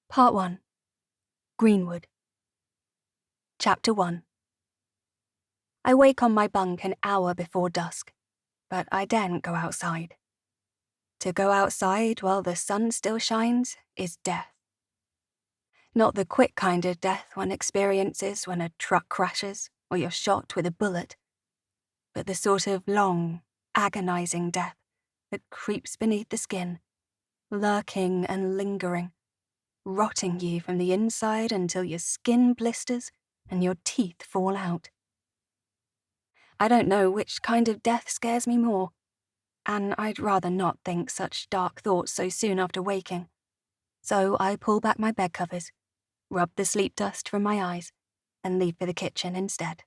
Part 1. Greenwood. Chapter 1. I wake on my bunk an hour before dusk, but I daren't go outside. To go outside while the sun still shines is death. Not the quick kind of death one experiences when a truck crashes or you're shot with a bullet, but the sort of long, agonizing death that creeps beneath the skin, lurking and lingering, rotting you from the inside until your skin blisters and your teeth fall out. I don't know which kind of death scares me more, and I'd rather not think such dark thoughts so soon after waking. So I pull back my bed covers, rub the sleep dust from my eyes, and leave for the kitchen instead.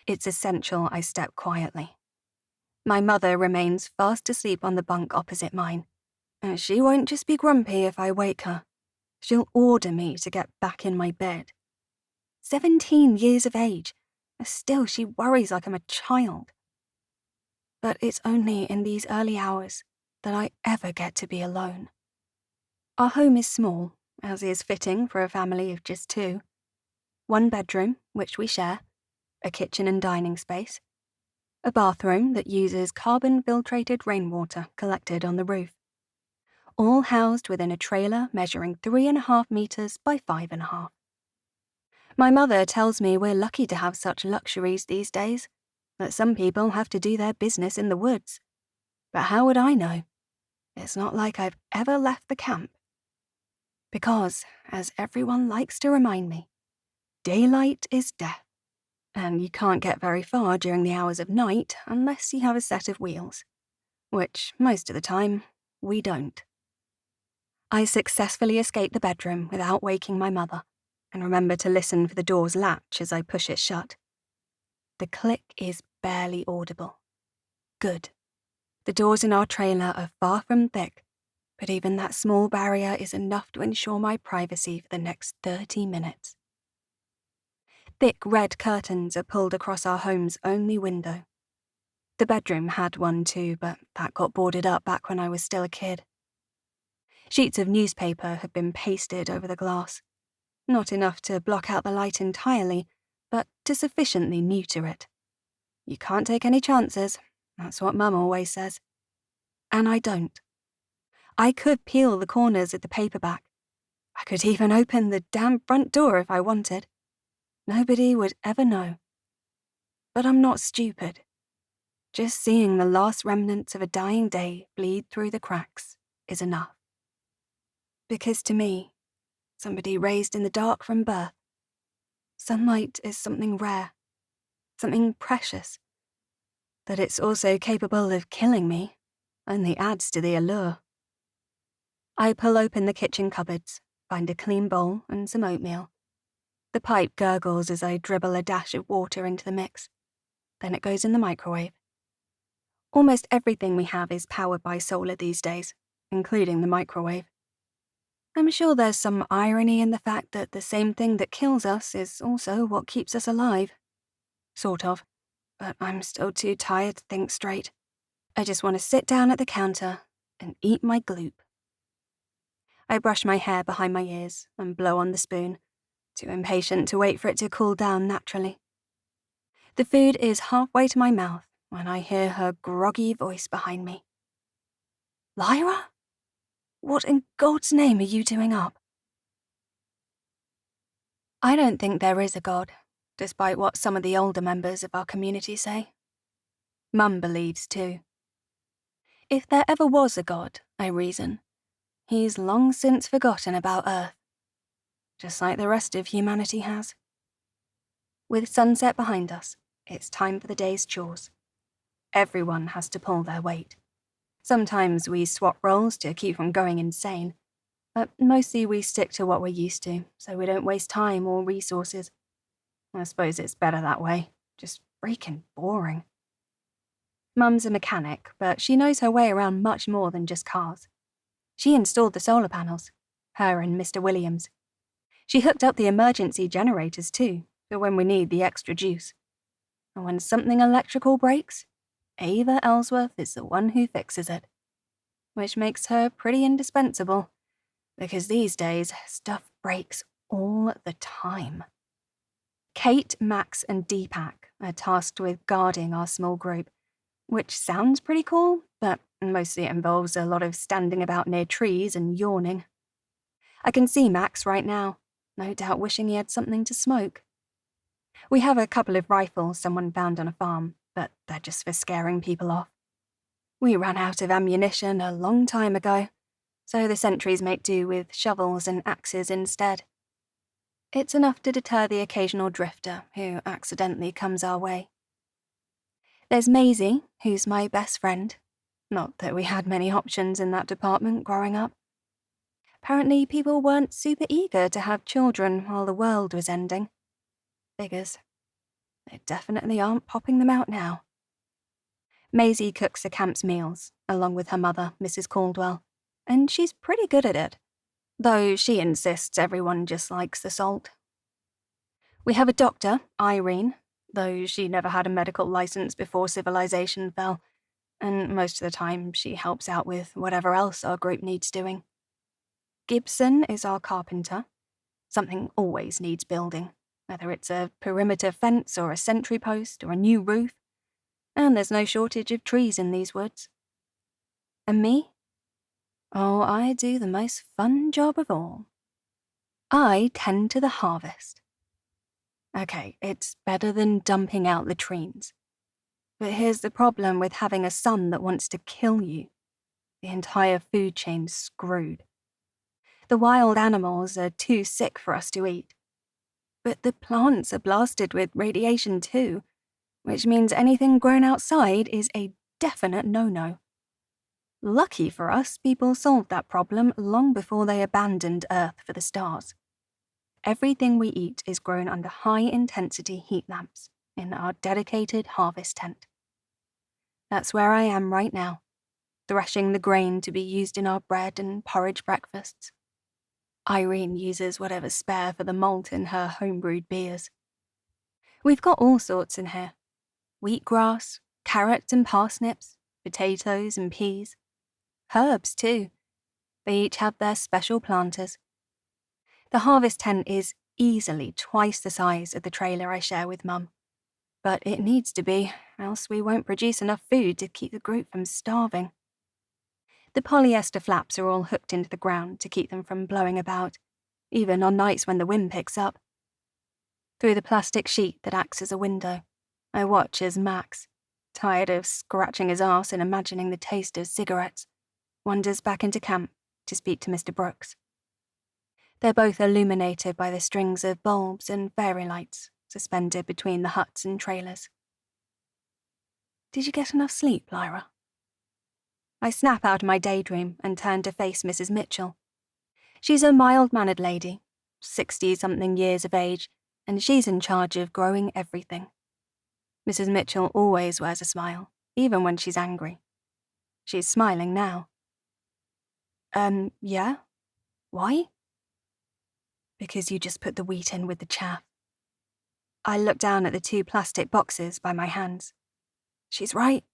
It's essential I step quietly. My mother remains fast asleep on the bunk opposite mine, and she won't just be grumpy if I wake her. She'll order me to get back in my bed. 17 years of age, and still she worries like I'm a child. But it's only in these early hours that I ever get to be alone. Our home is small, as is fitting for a family of just 2. 1 bedroom, which we share, a kitchen and dining space, a bathroom that uses carbon-filtrated rainwater collected on the roof, all housed within a trailer measuring 3.5 meters by 5.5. My mother tells me we're lucky to have such luxuries these days, that some people have to do their business in the woods. But how would I know? It's not like I've ever left the camp. Because, as everyone likes to remind me, daylight is death, and you can't get very far during the hours of night unless you have a set of wheels, which, most of the time, we don't. I successfully escape the bedroom without waking my mother, and remember to listen for the door's latch as I push it shut. The click is barely audible. Good. The doors in our trailer are far from thick, but even that small barrier is enough to ensure my privacy for the next 30 minutes. Thick red curtains are pulled across our home's only window. The bedroom had one too, but that got boarded up back when I was still a kid. Sheets of newspaper have been pasted over the glass. Not enough to block out the light entirely, but to sufficiently neuter it. You can't take any chances, that's what Mum always says. And I don't. I could peel the corners of the paper back. I could even open the damn front door if I wanted. Nobody would ever know. But I'm not stupid. Just seeing the last remnants of a dying day bleed through the cracks is enough. Because to me, somebody raised in the dark from birth, sunlight is something rare, something precious. That it's also capable of killing me only adds to the allure. I pull open the kitchen cupboards, find a clean bowl and some oatmeal. The pipe gurgles as I dribble a dash of water into the mix. Then it goes in the microwave. Almost everything we have is powered by solar these days, including the microwave. I'm sure there's some irony in the fact that the same thing that kills us is also what keeps us alive. Sort of, but I'm still too tired to think straight. I just want to sit down at the counter and eat my gloop. I brush my hair behind my ears and blow on the spoon, too impatient to wait for it to cool down naturally. The food is halfway to my mouth when I hear her groggy voice behind me. Lyra? What in God's name are you doing up? I don't think there is a God, despite what some of the older members of our community say. Mum believes too. If there ever was a God, I reason, he's long since forgotten about Earth, just like the rest of humanity has. With sunset behind us, it's time for the day's chores. Everyone has to pull their weight. Sometimes we swap roles to keep from going insane, but mostly we stick to what we're used to, so we don't waste time or resources. I suppose it's better that way, just freaking boring. Mum's a mechanic, but she knows her way around much more than just cars. She installed the solar panels, her and Mr. Williams. She hooked up the emergency generators too, for when we need the extra juice. And when something electrical breaks, Lyra Ellsworth is the one who fixes it, which makes her pretty indispensable, because these days, stuff breaks all the time. Kate, Max, and Deepak are tasked with guarding our small group, which sounds pretty cool, but mostly it involves a lot of standing about near trees and yawning. I can see Max right now, no doubt wishing he had something to smoke. We have a couple of rifles someone found on a farm, but they're just for scaring people off. We ran out of ammunition a long time ago, so the sentries make do with shovels and axes instead. It's enough to deter the occasional drifter who accidentally comes our way. There's Maisie, who's my best friend. Not that we had many options in that department growing up. Apparently people weren't super eager to have children while the world was ending. Figures. They definitely aren't popping them out now. Maisie cooks the camp's meals, along with her mother, Mrs. Caldwell, and she's pretty good at it, though she insists everyone just likes the salt. We have a doctor, Irene, though she never had a medical license before civilization fell, and most of the time she helps out with whatever else our group needs doing. Gibson is our carpenter. Something always needs building, whether it's a perimeter fence or a sentry post or a new roof, and there's no shortage of trees in these woods. And me? Oh, I do the most fun job of all. I tend to the harvest. Okay, it's better than dumping out latrines. But here's the problem with having a son that wants to kill you. The entire food chain's screwed. The wild animals are too sick for us to eat. But the plants are blasted with radiation too, which means anything grown outside is a definite no-no. Lucky for us, people solved that problem long before they abandoned Earth for the stars. Everything we eat is grown under high-intensity heat lamps in our dedicated harvest tent. That's where I am right now, threshing the grain to be used in our bread and porridge breakfasts. Irene uses whatever's spare for the malt in her home-brewed beers. We've got all sorts in here. Wheatgrass, carrots and parsnips, potatoes and peas. Herbs, too. They each have their special planters. The harvest tent is easily twice the size of the trailer I share with Mum. But it needs to be, else we won't produce enough food to keep the group from starving. The polyester flaps are all hooked into the ground to keep them from blowing about, even on nights when the wind picks up. Through the plastic sheet that acts as a window, I watch as Max, tired of scratching his arse and imagining the taste of cigarettes, wanders back into camp to speak to Mr. Brooks. They're both illuminated by the strings of bulbs and fairy lights suspended between the huts and trailers. Did you get enough sleep, Lyra? I snap out of my daydream and turn to face Mrs. Mitchell. She's a mild-mannered lady, 60-something years of age, and she's in charge of growing everything. Mrs. Mitchell always wears a smile, even when she's angry. She's smiling now. Yeah? Why? Because you just put the wheat in with the chaff. I look down at the 2 plastic boxes by my hands. She's right.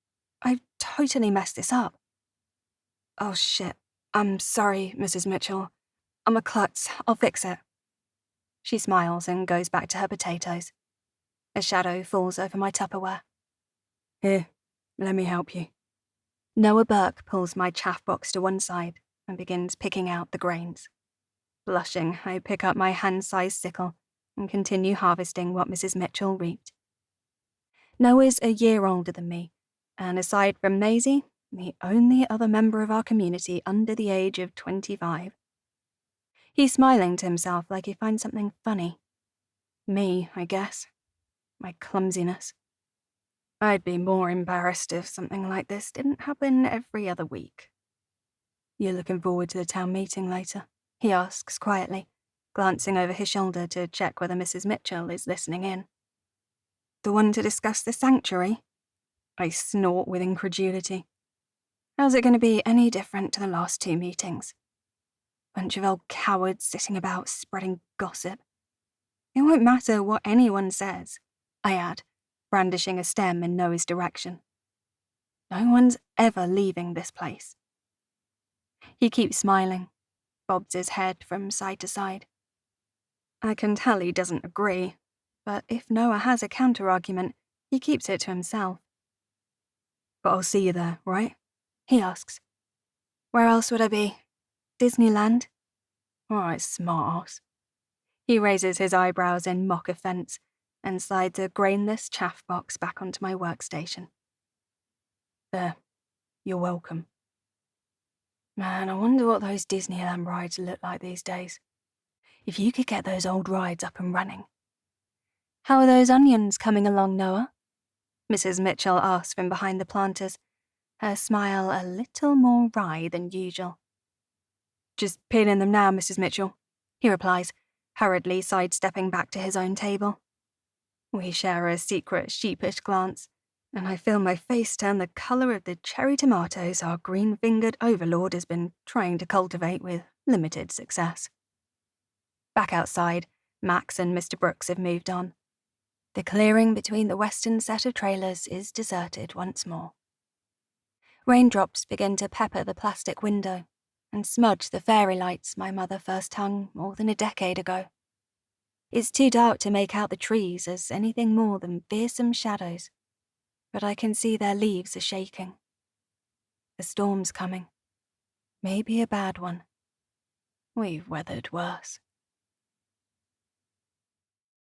I've totally messed this up. Oh shit. I'm sorry, Mrs. Mitchell. I'm a klutz. I'll fix it. She smiles and goes back to her potatoes. A shadow falls over my Tupperware. Here, let me help you. Noah Burke pulls my chaff box to one side and begins picking out the grains. Blushing, I pick up my hand-sized sickle and continue harvesting what Mrs. Mitchell reaped. Noah's a year older than me, and aside from Maisie, the only other member of our community under the age of 25. He's smiling to himself like he finds something funny. Me, I guess. My clumsiness. I'd be more embarrassed if something like this didn't happen every other week. You looking forward to the town meeting later? He asks quietly, glancing over his shoulder to check whether Mrs. Mitchell is listening in. The one to discuss the sanctuary? I snort with incredulity. How's it going to be any different to the last 2 meetings? Bunch of old cowards sitting about spreading gossip. It won't matter what anyone says, I add, brandishing a stem in Noah's direction. No one's ever leaving this place. He keeps smiling. bobs his head from side to side. I can tell he doesn't agree, but if Noah has a counter-argument, he keeps it to himself. But I'll see you there, right? He asks. Where else would I be? Disneyland? Alright, smart-ass. He raises his eyebrows in mock offense and slides a grainless chaff box back onto my workstation. There, you're welcome. Man, I wonder what those Disneyland rides look like these days. If you could get those old rides up and running. How are those onions coming along, Noah? Mrs. Mitchell asks from behind the planters, her smile a little more wry than usual. Just peeling them now, Mrs. Mitchell, he replies, hurriedly sidestepping back to his own table. We share a secret sheepish glance, and I feel my face turn the colour of the cherry tomatoes our green-fingered overlord has been trying to cultivate with limited success. Back outside, Max and Mr. Brooks have moved on. The clearing between the western set of trailers is deserted once more. Raindrops begin to pepper the plastic window and smudge the fairy lights my mother first hung more than a decade ago. It's too dark to make out the trees as anything more than fearsome shadows, but I can see their leaves are shaking. The storm's coming. Maybe a bad one. We've weathered worse.